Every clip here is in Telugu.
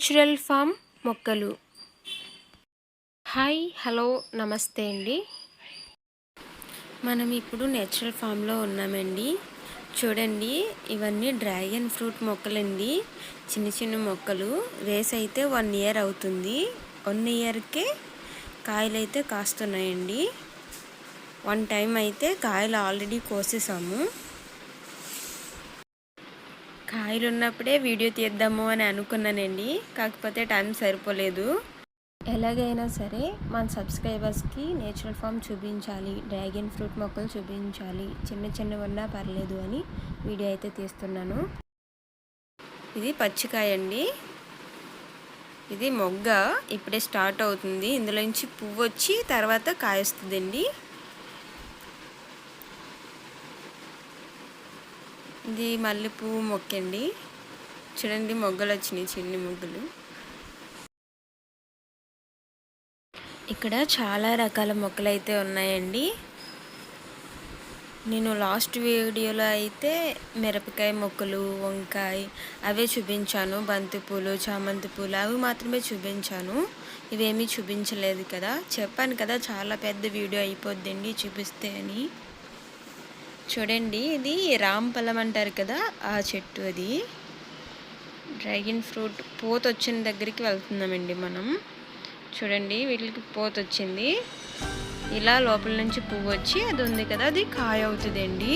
నేచురల్ ఫామ్ మొక్కలు. హాయ్, హలో, నమస్తే అండి. మనం ఇప్పుడు నేచురల్ ఫామ్లో ఉన్నామండి. చూడండి, ఇవన్నీ డ్రాగన్ ఫ్రూట్ మొక్కలండి. చిన్న చిన్న మొక్కలు. వేసి అయితే 1 ఇయర్ అవుతుంది. 1 ఇయర్కే కాయలు అయితే కాస్తున్నాయండి. 1 టైం అయితే కాయలు ఆల్రెడీ కోసేసాము. కాయలు ఉన్నప్పుడే వీడియో తీద్దాము అని అనుకున్నానండి. కాకపోతే టైం సరిపోలేదు. ఎలాగైనా సరే మన సబ్స్క్రైబర్స్కి నేచురల్ ఫామ్ చూపించాలి, డ్రాగన్ ఫ్రూట్ మొక్కలు చూపించాలి, చిన్న చిన్నవి ఉన్నా పర్లేదు అని వీడియో అయితే తీస్తున్నాను. ఇది పచ్చికాయ అండి. ఇది మొగ్గ ఇప్పుడే స్టార్ట్ అవుతుంది. ఇందులో నుంచి పువ్వు వచ్చి తర్వాత కాయ వస్తుందండి. ఇది మల్లెపువ్వు మొక్కండి. చూడండి, మొగ్గలు వచ్చినాయి, చిన్ని మొగ్గలు. ఇక్కడ చాలా రకాల మొక్కలు అయితే ఉన్నాయండి. నేను లాస్ట్ వీడియోలో అయితే మిరపకాయ మొక్కలు, వంకాయ అవే చూపించాను. బంతిపూలు, చామంతి పూలు అవి మాత్రమే చూపించాను. ఇవేమీ చూపించలేదు కదా. చెప్పాను కదా, చాలా పెద్ద వీడియో అయిపోద్దండి చూపిస్తే అని. చూడండి, ఇది రాంపలం అంటారు కదా, ఆ చెట్టు. అది డ్రాగన్ ఫ్రూట్ పూత వచ్చిన దగ్గరికి వెళ్తున్నామండి మనం. చూడండి, వీటికి పూత వచ్చింది. ఇలా లోపల నుంచి పువ్వు వచ్చి అది ఉంది కదా, అది కాయ అవుతుందండి.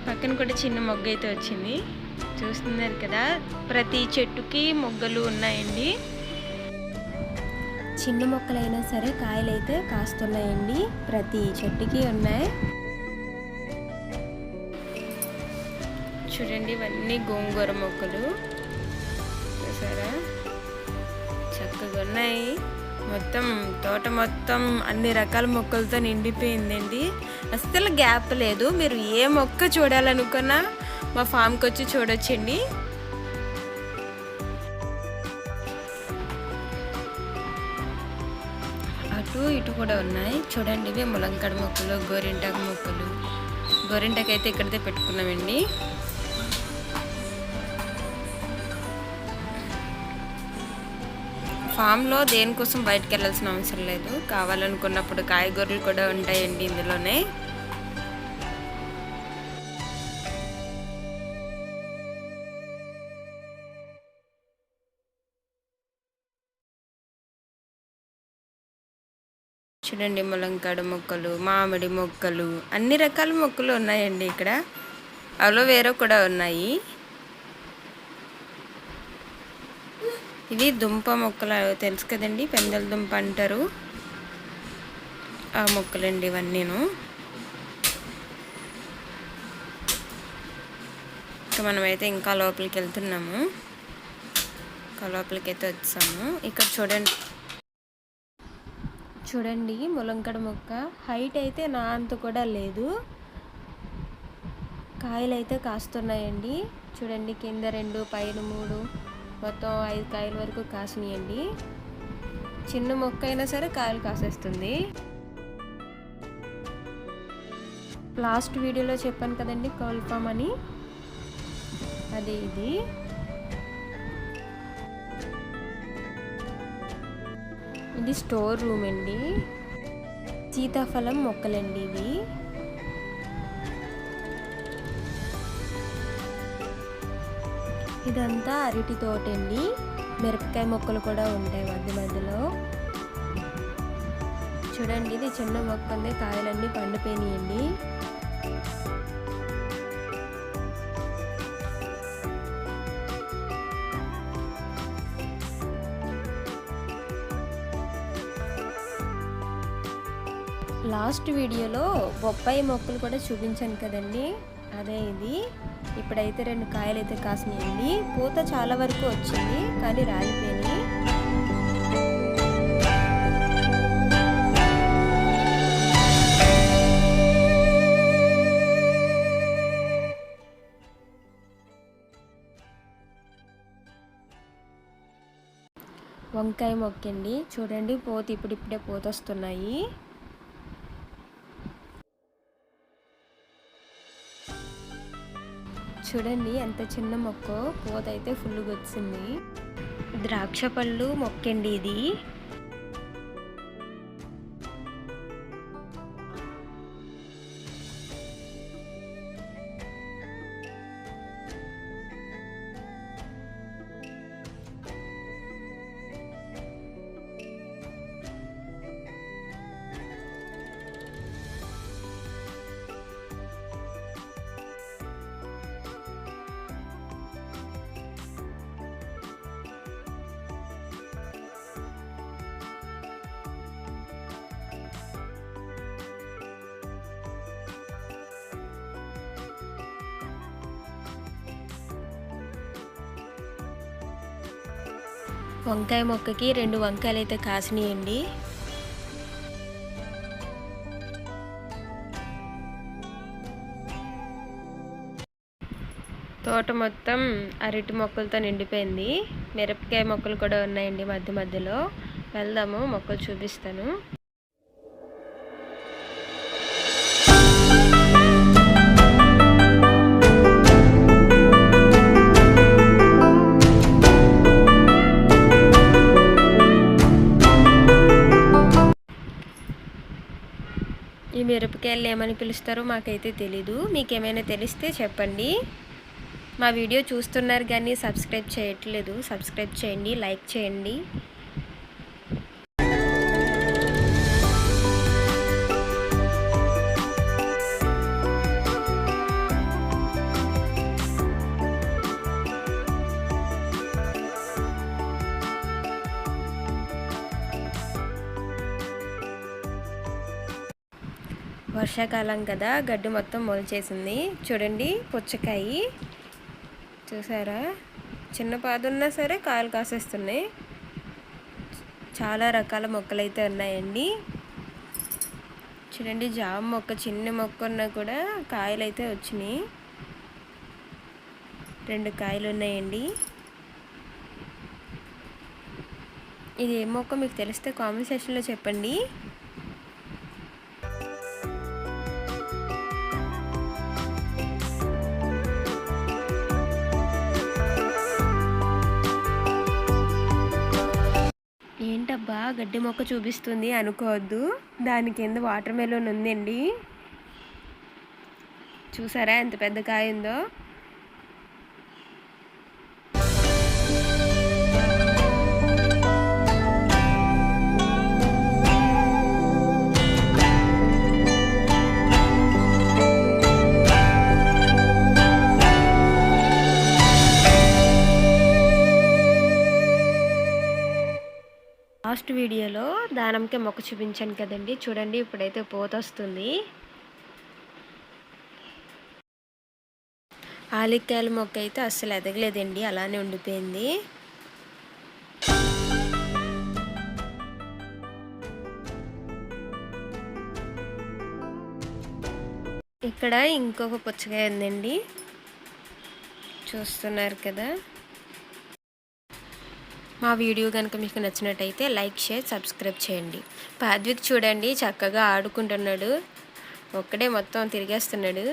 పక్కన కూడా చిన్న మొగ్గ అయితే వచ్చింది. చూస్తున్నారు కదా, ప్రతి చెట్టుకి మొగ్గలు ఉన్నాయండి. చిన్న మొక్కలైనా సరే కాయలు అయితే కాస్తున్నాయండి. ప్రతి చెట్టుకి ఉన్నాయి. చూడండి, ఇవన్నీ గోంగూర మొక్కలు. చూసారా, చక్కగా ఉన్నాయి. మొత్తం తోట మొత్తం అన్ని రకాల మొక్కలతో నిండిపోయిందండి. అస్సలు గ్యాప్ లేదు. మీరు ఏ మొక్క చూడాలనుకున్నా మా ఫామ్కి వచ్చి చూడొచ్చండి. అటు ఇటు కూడా ఉన్నాయి. చూడండి, ఇవి ములంకాడ మొక్కలు, గోరింటాకు మొక్కలు. గోరింటాకు అయితే ఇక్కడితే పెట్టుకున్నామండి. ఫామ్లో దేనికోసం బయటకు వెళ్ళాల్సిన అవసరం లేదు. కావాలనుకున్నప్పుడు కాయగూరలు కూడా ఉంటాయండి ఇందులోనే. చూడండి, ములంకాడ మొక్కలు, మామిడి మొక్కలు, అన్ని రకాల మొక్కలు ఉన్నాయండి ఇక్కడ. అలోవేరా కూడా ఉన్నాయి. ఇవి దుంప మొక్కలు, తెలుసు కదండి, పెందల దుంప అంటారు. ఆ మొక్కలండి ఇవన్నీను. ఇంకా మనమైతే ఇంకా లోపలికి వెళ్తున్నాము. ఇంకా లోపలికి అయితే వచ్చాము. ఇక్కడ చూడండి, ములంకడ మొక్క హైట్ అయితే నా అంత కూడా లేదు. కాయలు అయితే కాస్తున్నాయండి. చూడండి, కింద 2, పైన 3, మొత్తం 5 కాయల వరకు కాసినాయండి. చిన్న మొక్క అయినా సరే కాయలు కాసేస్తుంది. లాస్ట్ వీడియోలో చెప్పాను కదండి, కోల్ ఫామ్ అని. అదే ఇది. ఇది స్టోర్ రూమ్ అండి. సీతాఫలం మొక్కలండి ఇవి. ఇదంతా అరటి తోట అండి. మిరపకాయ మొక్కలు కూడా ఉంటాయి మధ్య మధ్యలో. చూడండి, ఇది చిన్న మొక్క ఉంది. కాయలన్నీ పండిపోయినాయండి. లాస్ట్ వీడియోలో బొప్పాయి మొక్కలు కూడా చూపించాను కదండి, అదే ఇది. ఇప్పుడైతే 2 కాయలు అయితే కాసినాయండి. పూత చాలా వరకు వచ్చింది, కానీ రాలిపోయినాయి. వంకాయ మొక్కండి. చూడండి, ఇప్పుడిప్పుడే పూత వస్తున్నాయి. చూడండి ఎంత చిన్న మొక్క, పూత అయితే ఫుల్గా వచ్చింది. ద్రాక్ష పళ్ళు మొక్కండి ఇది. వంకాయ మొక్కకి 2 వంకాయలు అయితే కాసినాయండి. తోట మొత్తం అరటి మొక్కలతో నిండిపోయింది. మిరపకాయ మొక్కలు కూడా ఉన్నాయండి మధ్య మధ్యలో. వెళ్దాము, మొక్కలు చూపిస్తాను. ఈ మిరపకాయలు ఏమని పిలుస్తారో మాకైతే తెలీదు. మీకేమైనా తెలిస్తే చెప్పండి. మా వీడియో చూస్తున్నారు కానీ సబ్స్క్రైబ్ చేయట్లేదు. సబ్స్క్రైబ్ చేయండి, లైక్ చేయండి. వర్షాకాలం కదా, గడ్డి మొత్తం మొలిచేసింది. చూడండి పుచ్చకాయ చూసారా, చిన్న పాదు ఉన్నా సరే కాయలు కాసేస్తున్నాయి. చాలా రకాల మొక్కలు అయితే ఉన్నాయండి. చూడండి జామ మొక్క, చిన్న మొక్క ఉన్నా కూడా కాయలు అయితే వచ్చినాయి. 2 కాయలు ఉన్నాయండి. ఇది ఏ మొక్క మీకు తెలిస్తే కామెంట్ సెక్షన్లో చెప్పండి. ఏంటబ్బా గడ్డి మొక్క చూపిస్తుంది అనుకోవద్దు, దాని కింద వాటర్ మెలోన్ ఉందండి. చూసారా ఎంత పెద్ద కాయ ఉందో. లాస్ట్ వీడియోలో దానిమ్మకాయ మొక్క చూపించాను కదండి, చూడండి ఇప్పుడైతే పూత వస్తుంది. ఆలిక్కాయల మొక్క అయితే అస్సలు ఎదగలేదండి, అలానే ఉండిపోయింది. ఇక్కడ ఇంకొక పుచ్చకాయ ఉందండి, చూస్తున్నారు కదా. మా వీడియో కనుక మీకు నచ్చినట్టయితే లైక్, షేర్, సబ్స్క్రైబ్ చేయండి. పాద్విక్ చూడండి చక్కగా ఆడుకుంటున్నాడు, ఒక్కడే మొత్తం తిరిగేస్తున్నాడు.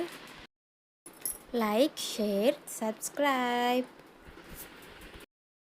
Like, share, subscribe.